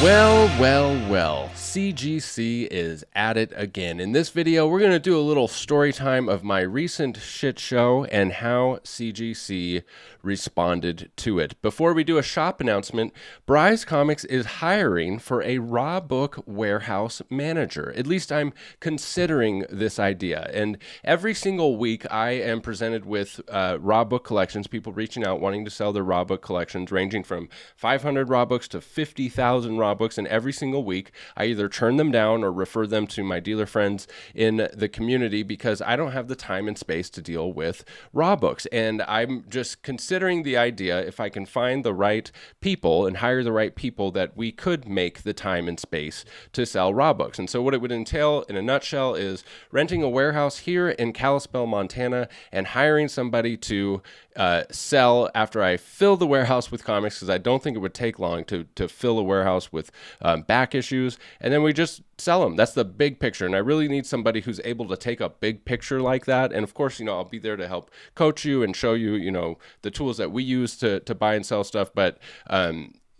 Well, CGC is at it again. In this video, we're going to do a little story time of my recent shit show and how CGC responded to it. Before we do a shop announcement, Bryce Comics is hiring for a raw book warehouse manager. At least I'm considering this idea. And every single week, I am presented with raw book collections, people reaching out wanting to sell their raw book collections, ranging from 500 raw books to 50,000 raw books, and every single week I either turn them down or refer them to my dealer friends in the community because I don't have the time and space to deal with raw books. And I'm just considering the idea, if I can find the right people and hire the right people, that we could make the time and space to sell raw books. And so what it would entail in a nutshell is renting a warehouse here in Kalispell, Montana, and hiring somebody to sell after I fill the warehouse with comics, because I don't think it would take long to fill a warehouse with back issues, and then we just sell them. That's the big picture, and I really need somebody who's able to take a big picture like that. And of course, I'll be there to help coach you and show you, the tools that we use to buy and sell stuff, but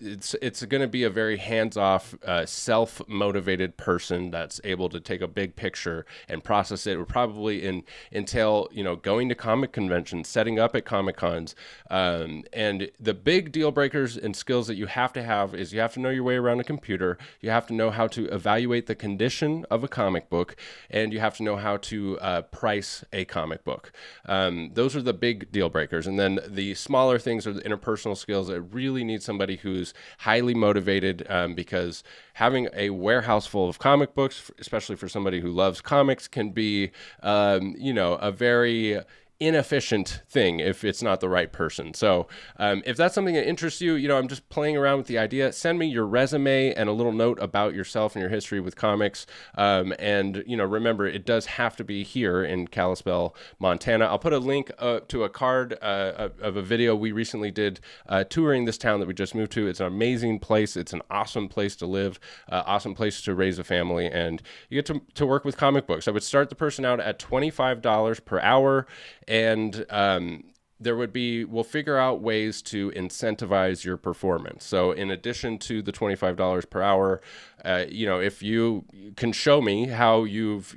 it's going to be a very hands-off, self-motivated person that's able to take a big picture and process it. It would probably entail, going to comic conventions, setting up at Comic Cons. And the big deal breakers and skills that you have to have is you have to know your way around a computer. You have to know how to evaluate the condition of a comic book, and you have to know how to price a comic book. Those are the big deal breakers. And then the smaller things are the interpersonal skills that really need somebody who's highly motivated, because having a warehouse full of comic books, especially for somebody who loves comics, can be, a very inefficient thing if it's not the right person. So if that's something that interests you, I'm just playing around with the idea. Send me your resume and a little note about yourself and your history with comics. And remember, it does have to be here in Kalispell, Montana. I'll put a link to a card of a video we recently did touring this town that we just moved to. It's an amazing place. It's an awesome place to live, awesome place to raise a family, and you get to work with comic books. I would start the person out at $25 per hour. And we'll figure out ways to incentivize your performance. So in addition to the $25 per hour, if you can show me how you've,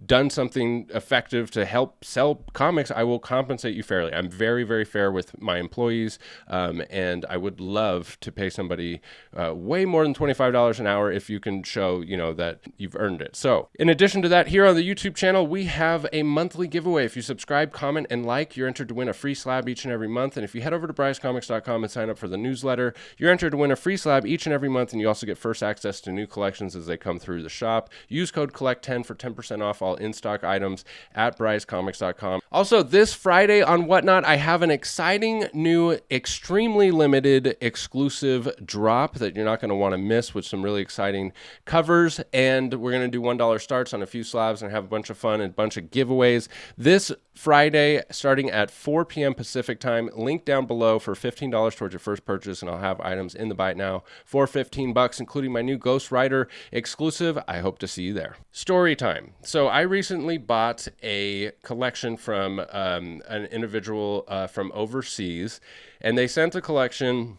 done something effective to help sell comics, I will compensate you fairly. I'm very, very fair with my employees, and I would love to pay somebody way more than $25 an hour if you can show, that you've earned it. So in addition to that, here on the YouTube channel, we have a monthly giveaway. If you subscribe, comment, and like, you're entered to win a free slab each and every month. And if you head over to brycecomics.com and sign up for the newsletter, you're entered to win a free slab each and every month, and you also get first access to new collections as they come through the shop. Use code COLLECT10 for 10% off all in-stock items at brycecomics.com. Also, this Friday on Whatnot, I have an exciting new, extremely limited, exclusive drop that you're not going to want to miss, with some really exciting covers, and we're going to do $1 starts on a few slabs and have a bunch of fun and a bunch of giveaways this Friday starting at 4 p.m. Pacific time. Link down below for $15 towards your first purchase, and I'll have items in the Buy It Now for $15, including my new Ghost Rider exclusive. I hope to see you there. Story time. So I recently bought a collection from an individual from overseas, and they sent a collection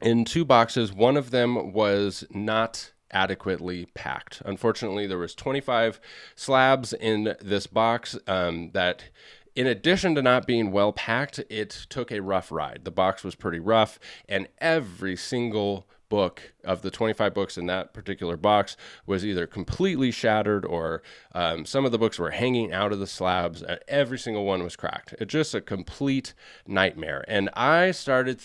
in 2 boxes. One of them was not adequately packed. Unfortunately, there was 25 slabs in this box that, in addition to not being well packed, it took a rough ride. The box was pretty rough, and every single book of the 25 books in that particular box was either completely shattered, or some of the books were hanging out of the slabs. Every single one was cracked. It's just a complete nightmare. And I started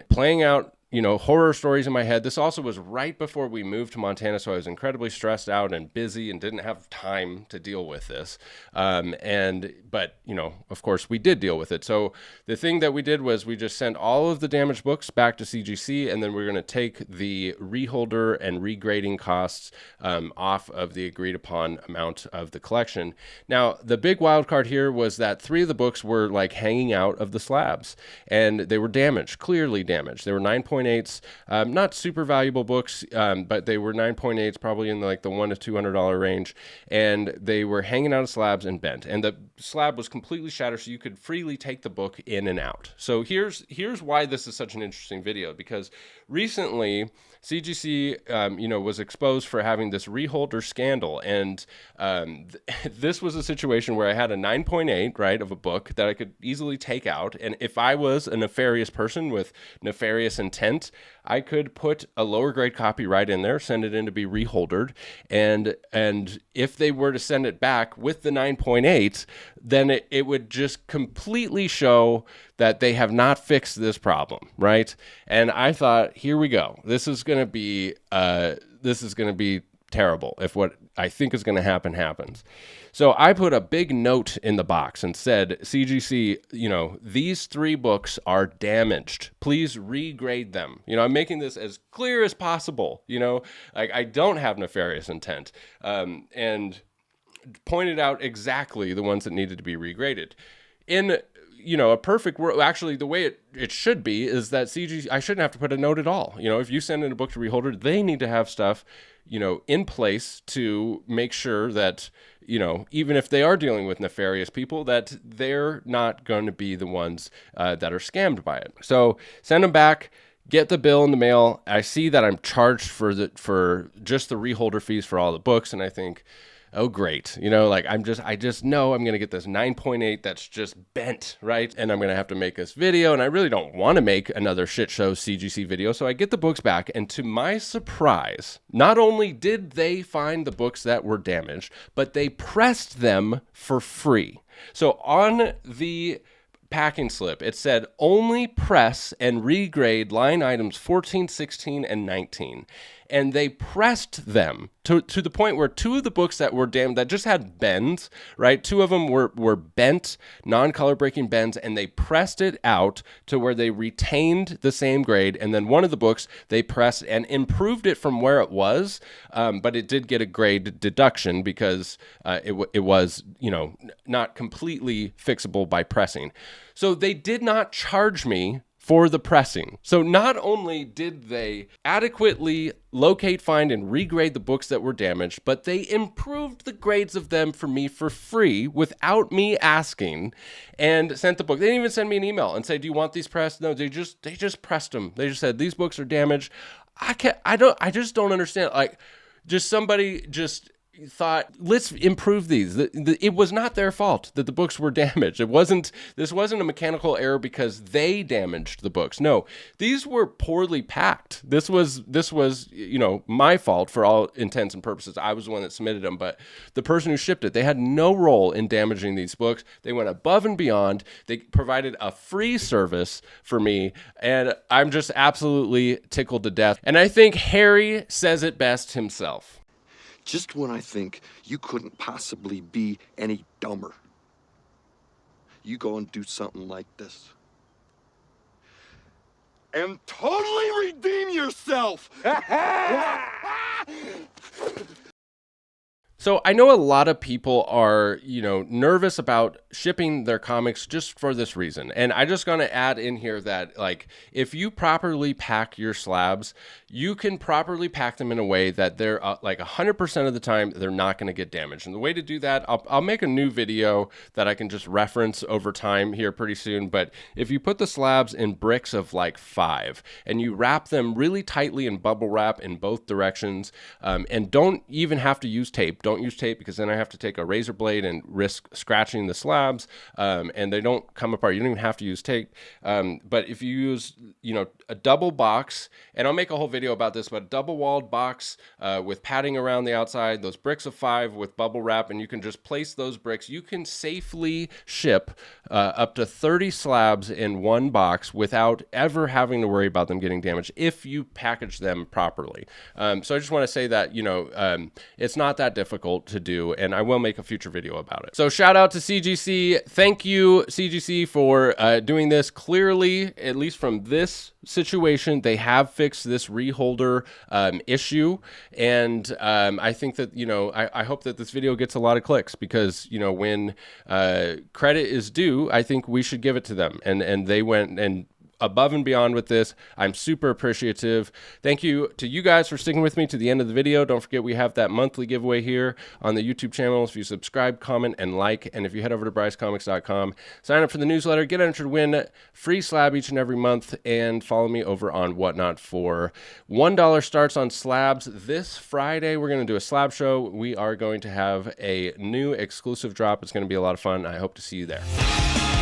playing out horror stories in my head. This also was right before we moved to Montana, so I was incredibly stressed out and busy and didn't have time to deal with this. But of course, we did deal with it. So the thing that we did was we just sent all of the damaged books back to CGC, and then we're going to take the reholder and regrading costs off of the agreed upon amount of the collection. Now, the big wild card here was that 3 of the books were hanging out of the slabs, and they were damaged, clearly damaged. They were 9.8 9.8s, not super valuable books, but they were 9.8s, probably in like the $100 to $200 range, and they were hanging out of slabs and bent, and the slab was completely shattered, so you could freely take the book in and out. So here's why this is such an interesting video, because recently CGC, was exposed for having this reholder scandal, and this was a situation where I had a 9.8, right, of a book that I could easily take out, and if I was a nefarious person with nefarious intent, I could put a lower grade copy right in there, send it in to be reholdered, and if they were to send it back with the 9.8, then it would just completely show that they have not fixed this problem, right? And I thought, here we go. This is going to be terrible if what I think is going to happen happens. So I put a big note in the box and said, CGC, these 3 books are damaged. Please regrade them. I'm making this as clear as possible. Like, I don't have nefarious intent, and pointed out exactly the ones that needed to be regraded. In a perfect world, actually, the way it should be is that CGC, I shouldn't have to put a note at all. If you send in a book to reholder, they need to have stuff, in place to make sure that, even if they are dealing with nefarious people, that they're not going to be the ones that are scammed by it. So send them back. Get the bill in the mail. I see that I'm charged for just the reholder fees for all the books, and I think, oh, great. I just know I'm going to get this 9.8 that's just bent, right? And I'm going to have to make this video, and I really don't want to make another shit show CGC video. So I get the books back, and to my surprise, not only did they find the books that were damaged, but they pressed them for free. So on the packing slip, it said only press and regrade line items 14, 16, and 19. And they pressed them to the point where 2 of the books that were damaged, that just had bends, right? 2 of them were bent, non-color breaking bends, and they pressed it out to where they retained the same grade. And then one of the books they pressed and improved it from where it was, but it did get a grade deduction because it was, not completely fixable by pressing. So they did not charge me for the pressing. So not only did they adequately locate, find, and regrade the books that were damaged, but they improved the grades of them for me for free without me asking, and sent the book. They didn't even send me an email and say, do you want these pressed? No, they just pressed them. They just said, these books are damaged. I just don't understand. Like, just somebody just thought, let's improve these. It was not their fault that the books were damaged. This wasn't a mechanical error because they damaged the books. No, these were poorly packed. This was my fault for all intents and purposes. I was the one that submitted them, but the person who shipped it, they had no role in damaging these books. They went above and beyond. They provided a free service for me, and I'm just absolutely tickled to death. And I think Harry says it best himself. Just when I think you couldn't possibly be any dumber, you go and do something like this. And totally redeem yourself! So I know a lot of people are, nervous about shipping their comics just for this reason. And I just going to add in here that, like, if you properly pack your slabs, you can properly pack them in a way that they're like 100% of the time, they're not going to get damaged. And the way to do that, I'll make a new video that I can just reference over time here pretty soon. But if you put the slabs in bricks of like 5 and you wrap them really tightly in bubble wrap in both directions, and don't even have to use tape. Don't use tape because then I have to take a razor blade and risk scratching the slabs, and they don't come apart. You don't even have to use tape. But if you use, a double box, and I'll make a whole video about this, but a double walled box with padding around the outside, those bricks of 5 with bubble wrap, and you can just place those bricks. You can safely ship up to 30 slabs in one box without ever having to worry about them getting damaged if you package them properly. So I just want to say that, it's not that difficult to do, and I will make a future video about it. So shout out to CGC. Thank you, CGC, for doing this. Clearly, at least from this situation, they have fixed this reholder issue, and I think that, I hope that this video gets a lot of clicks because, when credit is due, I think we should give it to them, and they went and above and beyond with this. I'm super appreciative. Thank you to you guys for sticking with me to the end of the video. Don't forget we have that monthly giveaway here on the YouTube channel. If you subscribe, comment, and like, and if you head over to brycecomics.com, sign up for the newsletter, get entered to win free slab each and every month, and follow me over on Whatnot for $1 starts on slabs. This Friday, we're going to do a slab show. We are going to have a new exclusive drop. It's going to be a lot of fun. I hope to see you there.